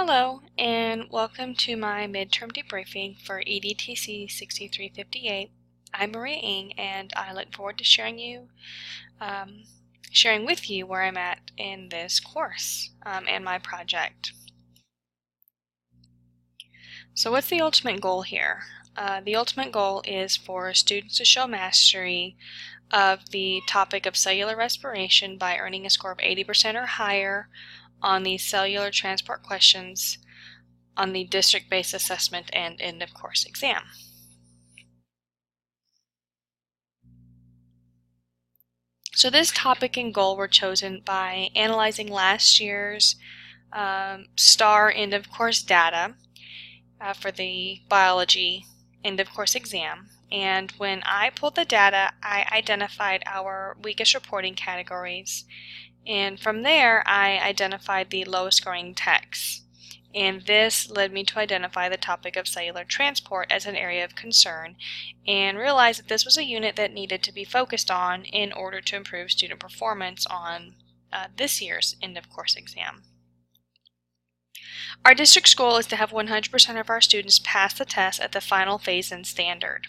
Hello, and welcome to my midterm debriefing for EDTC 6358. I'm Maria Ng, and I look forward to sharing with you where I'm at in this course and my project. So what's the ultimate goal here? The ultimate goal is for students to show mastery of the topic of cellular respiration by earning a score of 80% or higher on the cellular transport questions on the district-based assessment and end-of-course exam. So this topic and goal were chosen by analyzing last year's STAR end-of-course data for the biology end-of-course exam. And when I pulled the data, I identified our weakest reporting categories. And from there, I identified the lowest scoring texts. And this led me to identify the topic of cellular transport as an area of concern and realize that this was a unit that needed to be focused on in order to improve student performance on this year's end-of-course exam. Our district's goal is to have 100% of our students pass the test at the final phase-in standard.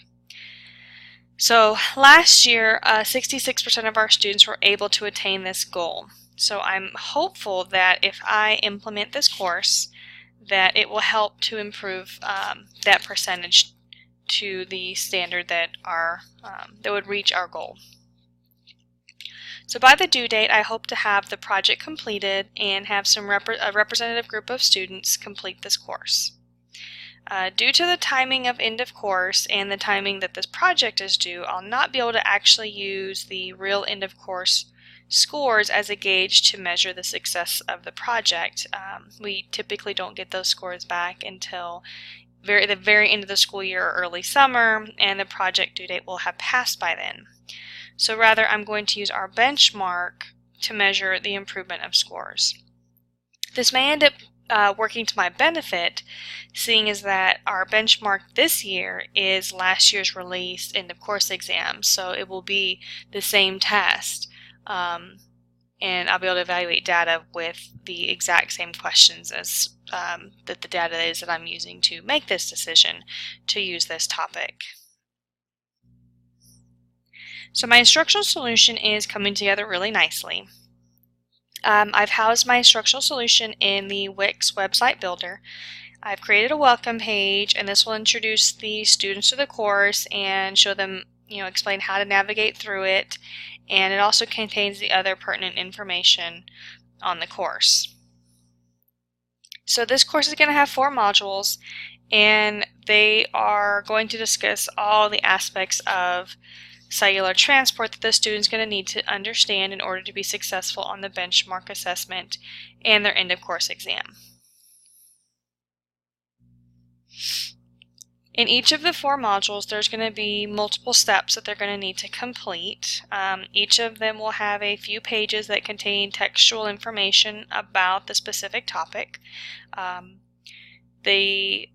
So last year, 66% of our students were able to attain this goal. So I'm hopeful that if I implement this course, that it will help to improve that percentage to the standard that would reach our goal. So by the due date, I hope to have the project completed and have a representative group of students complete this course. Due to the timing of end of course and the timing that this project is due, I'll not be able to actually use the real end of course scores as a gauge to measure the success of the project. We typically don't get those scores back until the very end of the school year or early summer, and the project due date will have passed by then. So rather, I'm going to use our benchmark to measure the improvement of scores. This may end up working to my benefit, seeing as that our benchmark this year is last year's released end of course exam, so it will be the same test, and I'll be able to evaluate data with the exact same questions as that the data is that I'm using to make this decision to use this topic. So my instructional solution is coming together really nicely. I've housed my instructional solution in the Wix website builder. I've created a welcome page, and this will introduce the students to the course and show them, explain how to navigate through it, and it also contains the other pertinent information on the course. So this course is going to have 4 modules, and they are going to discuss all the aspects of cellular transport that the student's going to need to understand in order to be successful on the benchmark assessment and their end-of-course exam. In each of the 4 modules, there's going to be multiple steps that they're going to need to complete. Each of them will have a few pages that contain textual information about the specific topic. The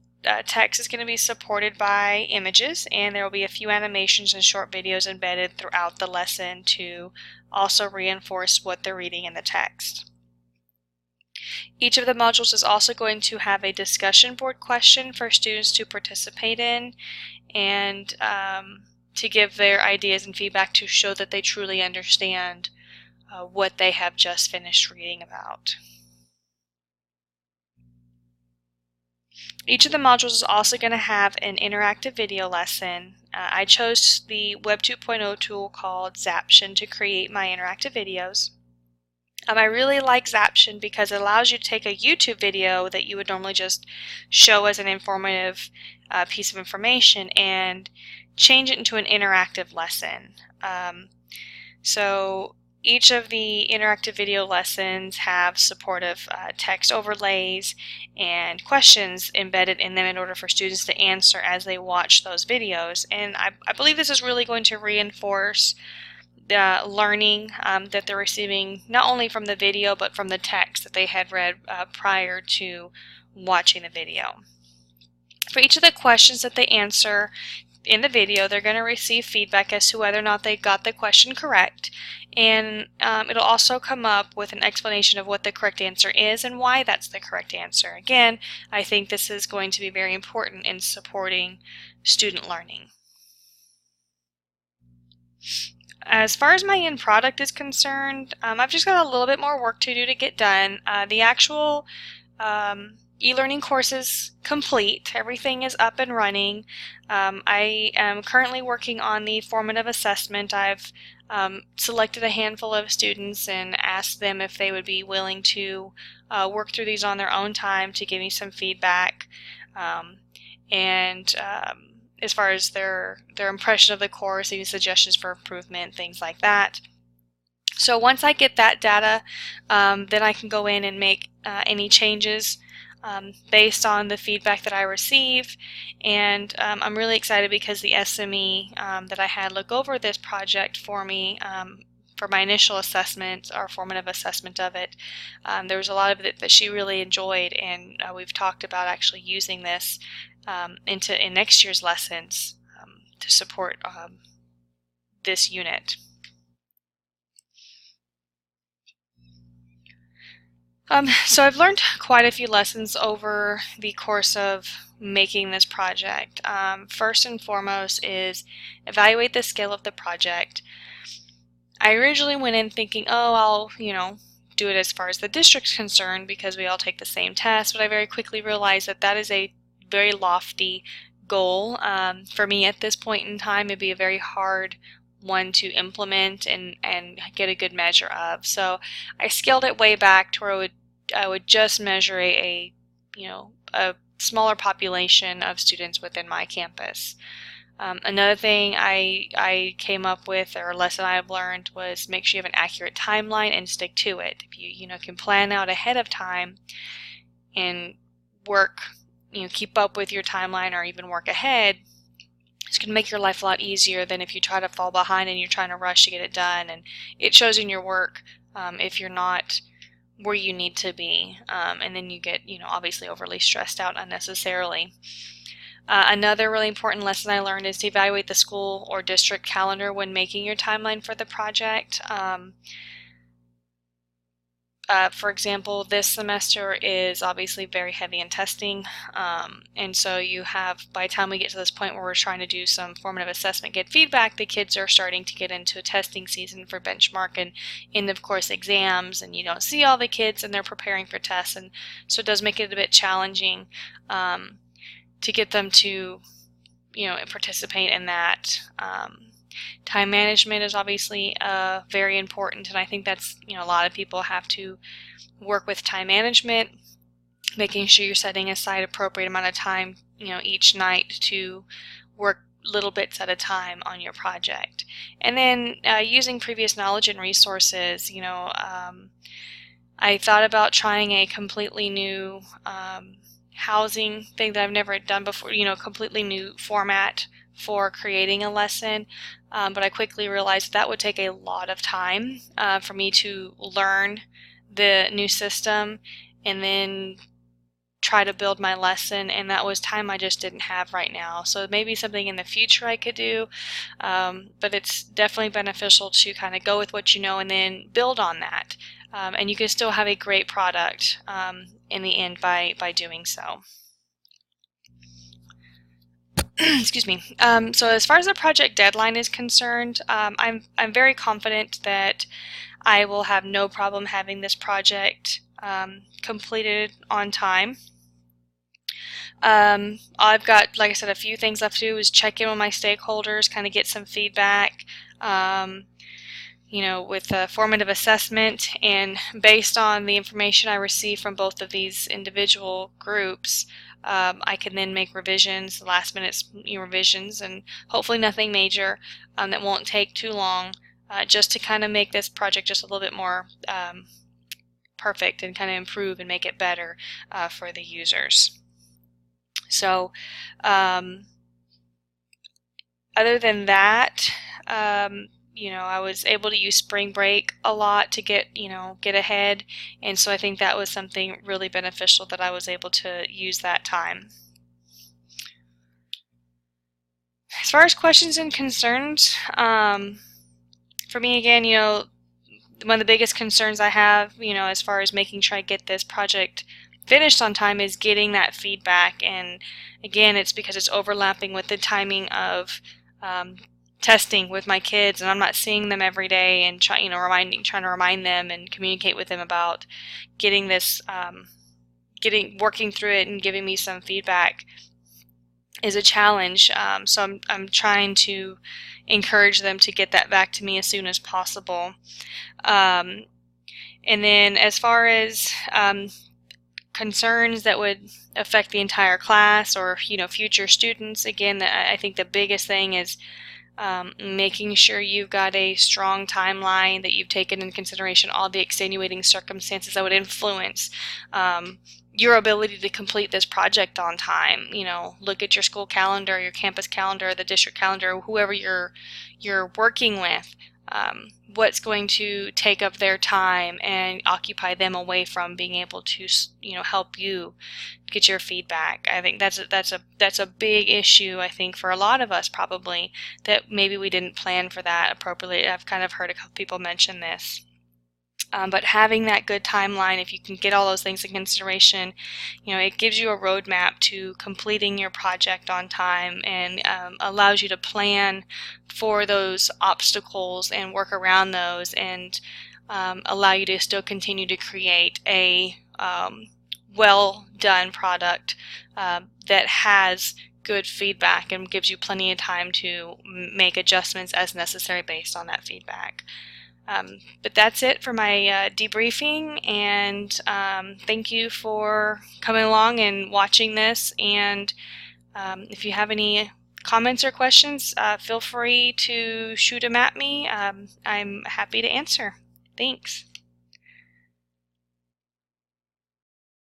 text is going to be supported by images, and there will be a few animations and short videos embedded throughout the lesson to also reinforce what they're reading in the text. Each of the modules is also going to have a discussion board question for students to participate in and to give their ideas and feedback to show that they truly understand what they have just finished reading about. Each of the modules is also going to have an interactive video lesson. I chose the Web 2.0 tool called Zaption to create my interactive videos. I really like Zaption because it allows you to take a YouTube video that you would normally just show as an informative piece of information and change it into an interactive lesson. So each of the interactive video lessons have supportive text overlays and questions embedded in them in order for students to answer as they watch those videos. And I believe this is really going to reinforce the learning that they're receiving not only from the video but from the text that they had read prior to watching the video. For each of the questions that they answer, in the video, they're going to receive feedback as to whether or not they got the question correct, and it'll also come up with an explanation of what the correct answer is and why that's the correct answer. Again, I think this is going to be very important in supporting student learning. As far as my end product is concerned, I've just got a little bit more work to do to get done. The actual e-learning course is complete. Everything is up and running. I am currently working on the formative assessment. I've selected a handful of students and asked them if they would be willing to work through these on their own time to give me some feedback. As far as their impression of the course, any suggestions for improvement, things like that. So once I get that data, then I can go in and make any changes based on the feedback that I receive. And I'm really excited because the SME that I had look over this project for me for my initial assessment or formative assessment of it, there was a lot of it that she really enjoyed, and we've talked about actually using this in next year's lessons to support this unit. So I've learned quite a few lessons over the course of making this project. First and foremost is evaluate the scale of the project. I originally went in thinking, oh, I'll, do it as far as the district's concerned because we all take the same test, but I very quickly realized that that is a very lofty goal. For me at this point in time, it'd be a very hard one to implement and get a good measure of. So I scaled it way back to where I would just measure a smaller population of students within my campus. Another thing I came up with, or a lesson I've learned, was make sure you have an accurate timeline and stick to it. If you can plan out ahead of time and work, keep up with your timeline or even work ahead, it's going to make your life a lot easier than if you try to fall behind and you're trying to rush to get it done, and it shows in your work if you're not where you need to be, and then you get obviously overly stressed out unnecessarily. Another really important lesson I learned is to evaluate the school or district calendar when making your timeline for the project. For example, this semester is obviously very heavy in testing, and so you have, by the time we get to this point where we're trying to do some formative assessment, get feedback, the kids are starting to get into a testing season for benchmark and end of course exams, and you don't see all the kids and they're preparing for tests, and so it does make it a bit challenging to get them to participate in that. Time management is obviously very important, and I think that's a lot of people have to work with time management, making sure you're setting aside appropriate amount of time each night to work little bits at a time on your project. And then using previous knowledge and resources. I thought about trying a completely new housing thing that I've never done before, completely new format for creating a lesson, but I quickly realized that would take a lot of time for me to learn the new system and then try to build my lesson, and that was time I just didn't have right now. So maybe something in the future I could do, but it's definitely beneficial to kind of go with what you know and then build on that, and you can still have a great product in the end by doing so. Excuse me. So as far as the project deadline is concerned, I'm very confident that I will have no problem having this project completed on time. I've got, like I said, a few things left to do is check in with my stakeholders, kind of get some feedback, with a formative assessment, and based on the information I receive from both of these individual groups, I can then make revisions, last minute revisions, and hopefully nothing major that won't take too long, just to kind of make this project just a little bit more perfect and kind of improve and make it better for the users. So other than that, I was able to use spring break a lot to get ahead, and so I think that was something really beneficial that I was able to use that time. As far as questions and concerns, for me again, one of the biggest concerns I have, as far as making sure I get this project finished on time is getting that feedback. And again, it's because it's overlapping with the timing of testing with my kids, and I'm not seeing them every day, and trying to remind them and communicate with them about getting this, working through it and giving me some feedback is a challenge. So I'm trying to encourage them to get that back to me as soon as possible. And then as far as concerns that would affect the entire class or future students, again, I think the biggest thing is making sure you've got a strong timeline, that you've taken into consideration all the extenuating circumstances that would influence your ability to complete this project on time. Look at your school calendar, your campus calendar, the district calendar, whoever you're working with. What's going to take up their time and occupy them away from being able to help you get your feedback. I think that's a big issue, I think, for a lot of us, probably, that maybe we didn't plan for that appropriately. I've kind of heard a couple people mention this. But having that good timeline, if you can get all those things in consideration, it gives you a roadmap to completing your project on time, and allows you to plan for those obstacles and work around those, and allow you to still continue to create a well done product that has good feedback and gives you plenty of time to make adjustments as necessary based on that feedback. But that's it for my debriefing, and thank you for coming along and watching this. And if you have any comments or questions, feel free to shoot them at me. I'm happy to answer. Thanks.